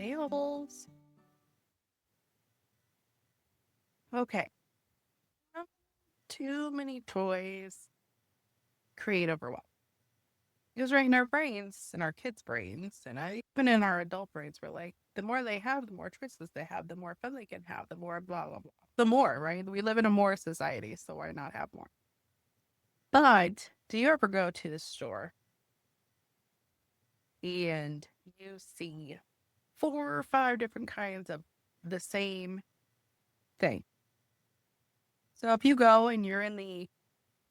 nails. Okay. Too many toys create overwhelm. Because right in our brains, in our kids' brains, and even in our adult brains, we're like, the more they have, the more choices they have, the more fun they can have, the more blah, blah, blah. The more, right? We live in a more society, so why not have more? But do you ever go to the store and you see 4 or 5 different kinds of the same thing? So if you go and you're in the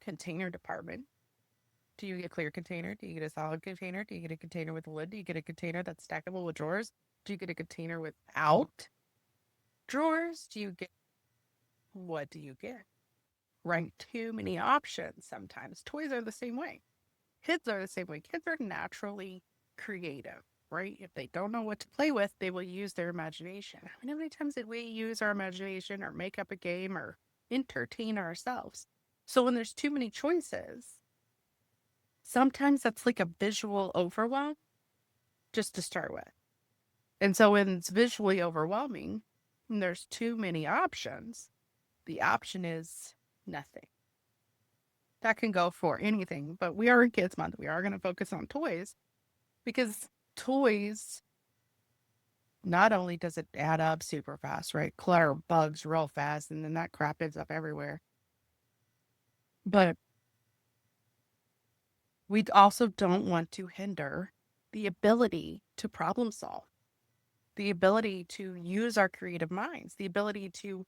container department, do you get a clear container? Do you get a solid container? Do you get a container with a lid? Do you get a container that's stackable with drawers? Do you get a container without drawers? What do you get? Right? Too many options sometimes. Toys are the same way. Kids are the same way. Kids are naturally creative, right? If they don't know what to play with, they will use their imagination. How many times did we use our imagination or make up a game or entertain ourselves? So when there's too many choices, sometimes that's like a visual overwhelm just to start with. And so when it's visually overwhelming and there's too many options, the option is nothing. That can go for anything, but we are in Kids Month. We are going to focus on toys because toys, not only does it add up super fast, right? Clutter bugs real fast, and then that crap ends up everywhere. But we also don't want to hinder the ability to problem solve, the ability to use our creative minds, the ability to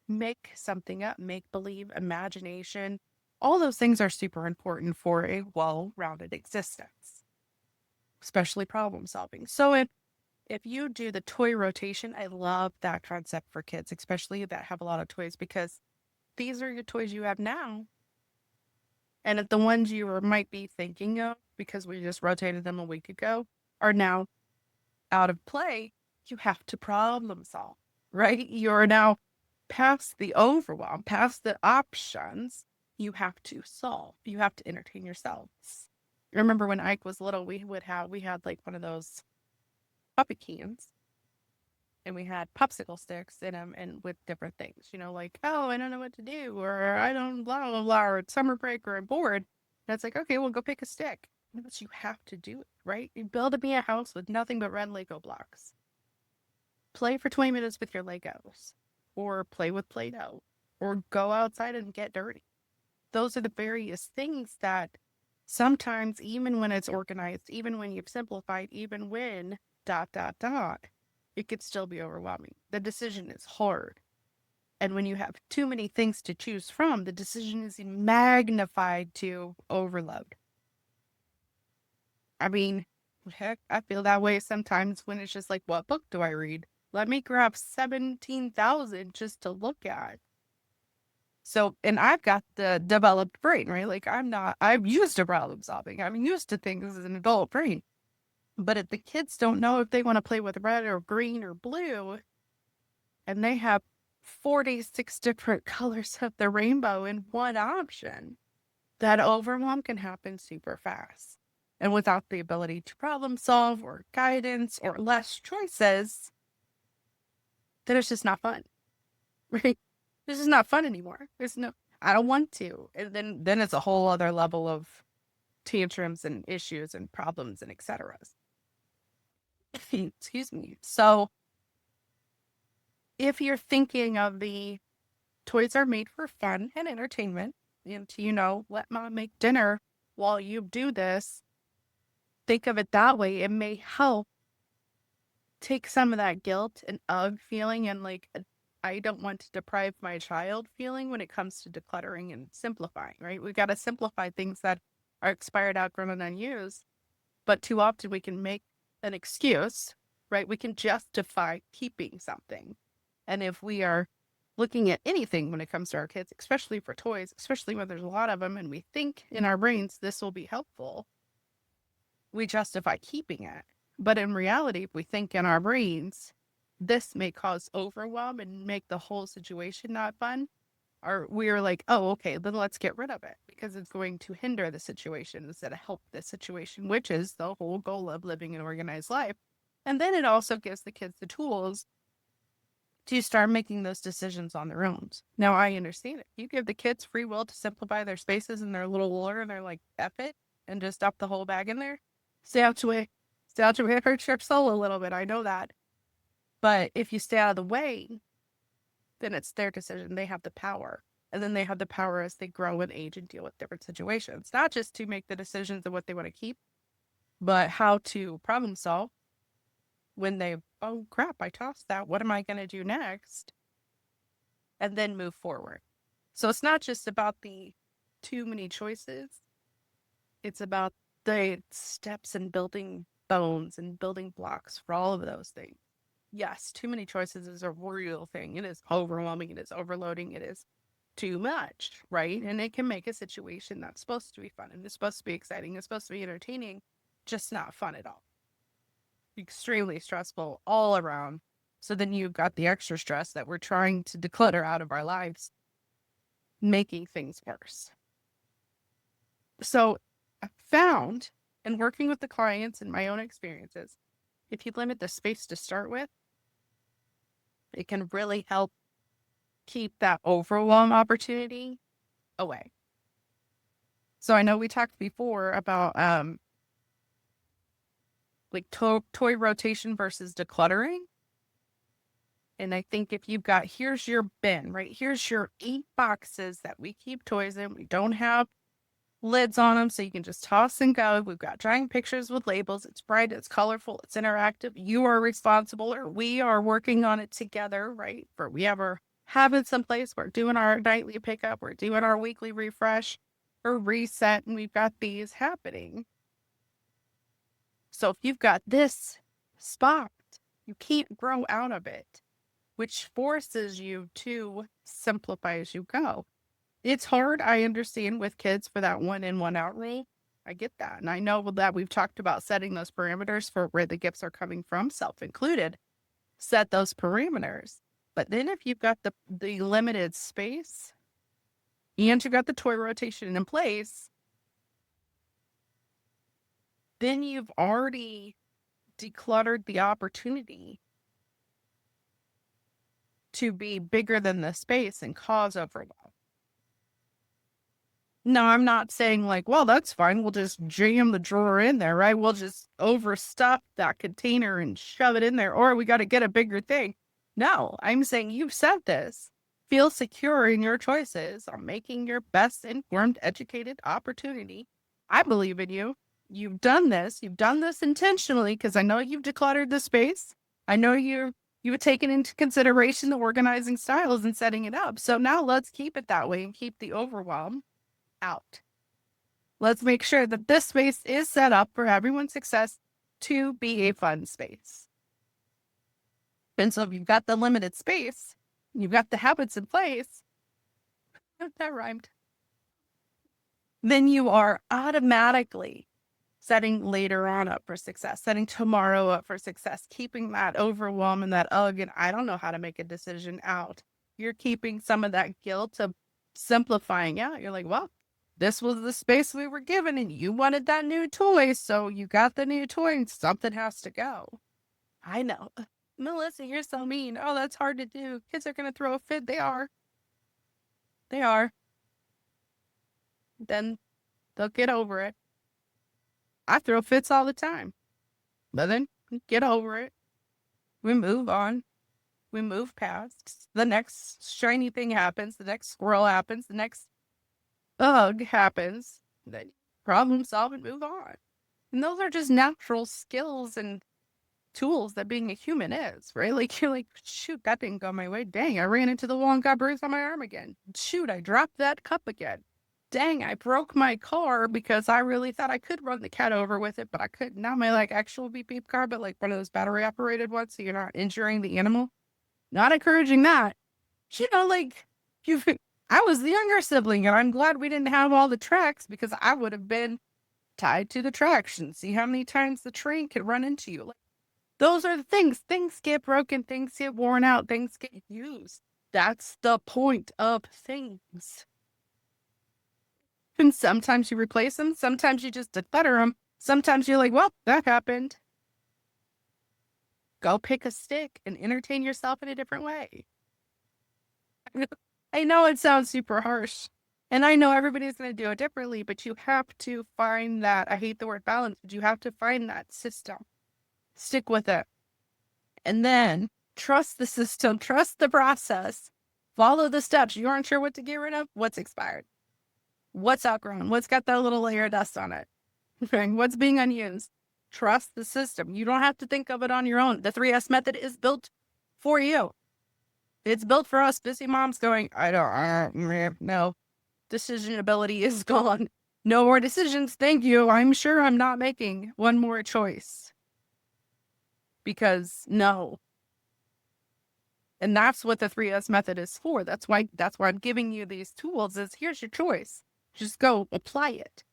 make something up, make believe, imagination. All those things are super important for a well rounded existence, especially problem solving. So, if you do the toy rotation, I love that concept for kids, especially that have a lot of toys, because these are your toys you have now. And if the ones you might be thinking of, because we just rotated them a week ago, are now out of play, you have to problem solve, right? You're now past the overwhelm, past the options. You have to solve. You have to entertain yourselves. Remember when Ike was little, we had like one of those puppy cans, and we had popsicle sticks in them and with different things, like, oh, I don't know what to do, or I don't blah, blah, blah, or it's summer break, or I'm bored. And it's like, okay, well, go pick a stick. But you have to do it, right? You build me a house with nothing but red Lego blocks. Play for 20 minutes with your Legos, or play with Play Doh, or go outside and get dirty. Those are the various things that sometimes, even when it's organized, even when you've simplified, even when dot, dot, dot, it could still be overwhelming. The decision is hard. And when you have too many things to choose from, the decision is magnified to overload. I mean, heck, I feel that way sometimes when it's just like, what book do I read? Let me grab 17,000 just to look at. So, and I've got the developed brain, right? Like I'm used to problem solving. I'm used to things as an adult brain. But if the kids don't know if they want to play with red or green or blue, and they have 46 different colors of the rainbow in one option, that overwhelm can happen super fast. And without the ability to problem solve or guidance or less choices, then it's just not fun, right? This is not fun anymore. I don't want to. And then it's a whole other level of tantrums and issues and problems and etc. Excuse me. So if you're thinking of the toys are made for fun and entertainment, and let mom make dinner while you do this, think of it that way. It may help take some of that guilt and ugh feeling and like I don't want to deprive my child feeling when it comes to decluttering and simplifying, right? We got to simplify things that are expired, outgrown, and unused. But too often we can make an excuse, right? We can justify keeping something. And if we are looking at anything when it comes to our kids, especially for toys, especially when there's a lot of them and we think in our brains this will be helpful, we justify keeping it. But in reality, if we think in our brains, this may cause overwhelm and make the whole situation not fun, or we're like, oh, okay, then let's get rid of it because it's going to hinder the situation instead of help the situation, which is the whole goal of living an organized life. And then it also gives the kids the tools to start making those decisions on their own. Now, I understand it. You give the kids free will to simplify their spaces and their little lure, and they're like, F it, and just dump the whole bag in there. Stay out your way. Stay out your way. It hurts your soul a little bit. I know that. But if you stay out of the way, then it's their decision. They have the power. And then they have the power as they grow and age and deal with different situations, not just to make the decisions of what they want to keep, but how to problem solve when they, oh crap, I tossed that. What am I going to do next? And then move forward. So it's not just about the too many choices, it's about the steps and building bones and building blocks for all of those things. Yes, too many choices is a real thing. It is overwhelming, it is overloading, it is too much, right? And it can make a situation that's supposed to be fun and it's supposed to be exciting, it's supposed to be entertaining, just not fun at all. Extremely stressful all around. So then you've got the extra stress that we're trying to declutter out of our lives, making things worse. So I found in working with the clients and my own experiences, if you limit the space to start with, it can really help keep that overwhelm opportunity away. So I know we talked before about like toy rotation versus decluttering. And I think if you've got, here's your bin, right? Here's your 8 boxes that we keep toys in. We don't have lids on them, so you can just toss and go. We've got drawing pictures with labels. It's bright, it's colorful, it's interactive. You are responsible, or we are working on it together, right? For we have our habits in place. We're doing our nightly pickup. We're doing our weekly refresh or reset, and we've got these happening. So if you've got this spot, you can't grow out of it, which forces you to simplify as you go. It's hard, I understand, with kids for that one in, one out rule. I get that. And I know that we've talked about setting those parameters for where the gifts are coming from, self included. Set those parameters. But then if you've got the limited space and you've got the toy rotation in place, then you've already decluttered the opportunity to be bigger than the space and cause overwhelm. No, I'm not saying like, well, that's fine. We'll just jam the drawer in there, right? We'll just overstuff that container and shove it in there, or we got to get a bigger thing. No, I'm saying you've said this. Feel secure in your choices on making your best informed, educated opportunity. I believe in you. You've done this. You've done this intentionally because I know you've decluttered the space. I know you've taken into consideration the organizing styles and setting it up. So now let's keep it that way and keep the overwhelm out. Let's make sure that this space is set up for everyone's success to be a fun space. And so if you've got the limited space, you've got the habits in place, that rhymed, then you are automatically setting later on up for success, setting tomorrow up for success, keeping that overwhelm and that ugh, and I don't know how to make a decision out. You're keeping some of that guilt of simplifying out. You're like, well, this was the space we were given and you wanted that new toy, so you got the new toy and something has to go. I know. Melissa, you're so mean. Oh, that's hard to do. Kids are going to throw a fit. They are. They are. Then they'll get over it. I throw fits all the time. But then get over it. We move on. We move past. The next shiny thing happens. The next squirrel happens. The next bug happens. Then problem solve and move on. And those are just natural skills and tools that being a human is, right? Like you're like, shoot, that didn't go my way. Dang, I ran into the wall and got bruised on my arm again. Shoot, I dropped that cup again. Dang, I broke my car because I really thought I could run the cat over with it, but I couldn't. Now my like actual beep beep car, but like one of those battery operated ones, so you're not injuring the animal. Not encouraging that. You know, like you I was the younger sibling and I'm glad we didn't have all the tracks because I would have been tied to the traction. See how many times the train could run into you. Like, those are the things. Things get broken, things get worn out, things get used. That's the point of things. And sometimes you replace them, sometimes you just declutter them, sometimes you're like, well, that happened. Go pick a stick and entertain yourself in a different way. I know it sounds super harsh. And I know everybody's going to do it differently, but you have to find that. I hate the word balance, but you have to find that system. Stick with it. And then trust the system, trust the process, follow the steps. You aren't sure what to get rid of? What's expired? What's outgrown? What's got that little layer of dust on it? What's being unused? Trust the system. You don't have to think of it on your own. The 3S method is built for you. It's built for us busy moms going, I don't, no. Decision ability is gone. No more decisions. Thank you. I'm sure I'm not making one more choice. Because no. And that's what the 3S method is for. That's why I'm giving you these tools is here's your choice. Just go apply it.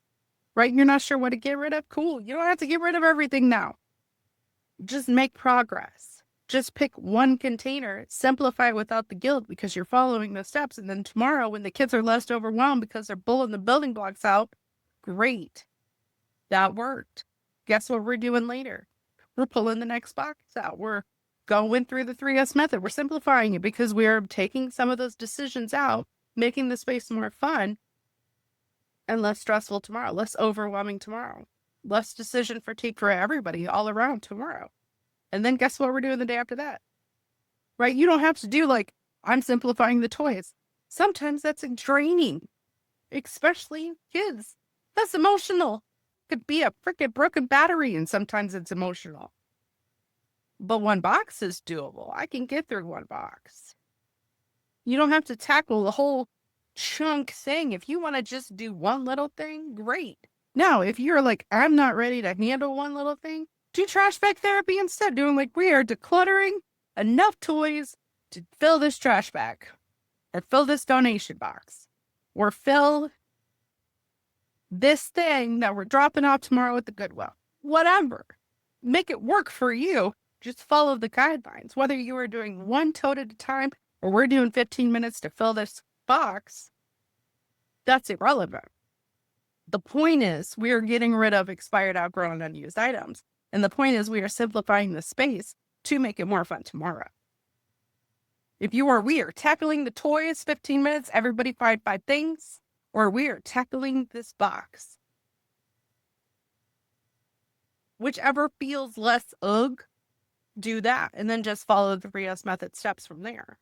Right? You're not sure what to get rid of? Cool. You don't have to get rid of everything now. Just make progress. Just pick one container, simplify without the guilt because you're following the steps. And then tomorrow when the kids are less overwhelmed because they're pulling the building blocks out, great. That worked. Guess what we're doing later? We're pulling the next box out. We're going through the 3S method. We're simplifying it because we're taking some of those decisions out, making the space more fun and less stressful tomorrow, less overwhelming tomorrow, less decision fatigue for everybody all around tomorrow. And then guess what we're doing the day after that? Right? You don't have to do like, I'm simplifying the toys. Sometimes that's draining, especially kids. That's emotional. Could be a freaking broken battery, and sometimes it's emotional. But one box is doable. I can get through one box. You don't have to tackle the whole chunk thing. If you want to just do one little thing, great. Now, if you're like, I'm not ready to handle one little thing, do trash bag therapy instead. Doing like we are decluttering enough toys to fill this trash bag or fill this donation box or fill this thing that we're dropping off tomorrow at the Goodwill. Whatever. Make it work for you. Just follow the guidelines. Whether you are doing one tote at a time or we're doing 15 minutes to fill this box, that's irrelevant. The point is we are getting rid of expired, outgrown, and unused items. And the point is we are simplifying the space to make it more fun tomorrow. If we are tackling the toys, 15 minutes, everybody find 5 things, or we are tackling this box. Whichever feels less ugh, do that. And then just follow the 3S method steps from there.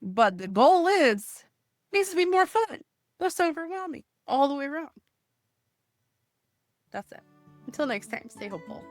But the goal is, it needs to be more fun, less overwhelming, all the way around. That's it. Until next time, stay hopeful.